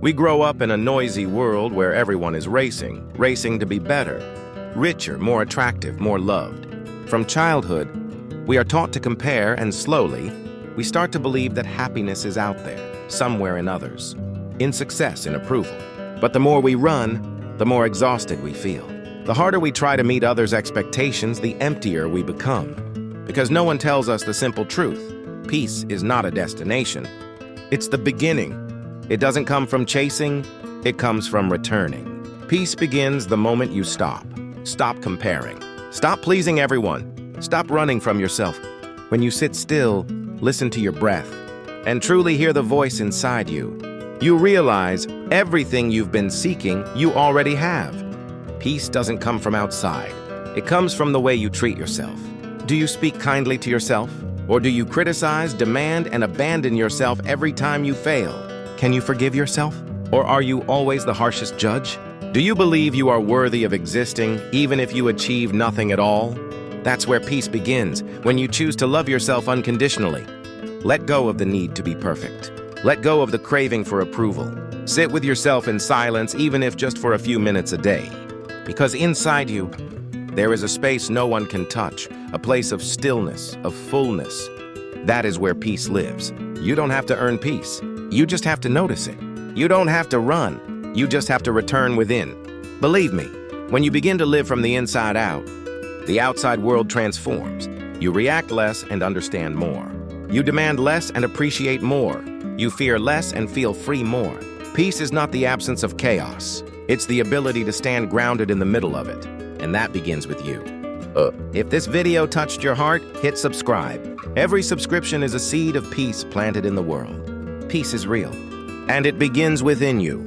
We grow up in a noisy world where everyone is racing to be better, richer, more attractive, more loved. From childhood, we are taught to compare, and slowly, we start to believe that happiness is out there, somewhere in others, in success, in approval. But the more we run, the more exhausted we feel. The harder we try to meet others' expectations, the emptier we become. Because no one tells us the simple truth. Peace is not a destination. It's the beginning. It doesn't come from chasing, it comes from returning. Peace begins the moment you stop. Stop comparing. Stop pleasing everyone. Stop running from yourself. When you sit still, listen to your breath, and truly hear the voice inside you. You realize everything you've been seeking, you already have. Peace doesn't come from outside. It comes from the way you treat yourself. Do you speak kindly to yourself? Or do you criticize, demand, and abandon yourself every time you fail? Can you forgive yourself? Or are you always the harshest judge? Do you believe you are worthy of existing, even if you achieve nothing at all? That's where peace begins, when you choose to love yourself unconditionally. Let go of the need to be perfect. Let go of the craving for approval. Sit with yourself in silence, even if just for a few minutes a day. Because inside you, there is a space no one can touch, a place of stillness, of fullness. That is where peace lives. You don't have to earn peace. You just have to notice it. You don't have to run. You just have to return within. Believe me, when you begin to live from the inside out, the outside world transforms. You react less and understand more. You demand less and appreciate more. You fear less and feel free more. Peace is not the absence of chaos. It's the ability to stand grounded in the middle of it. And that begins with you. If this video touched your heart, hit subscribe. Every subscription is a seed of peace planted in the world. Peace is real. And it begins within you.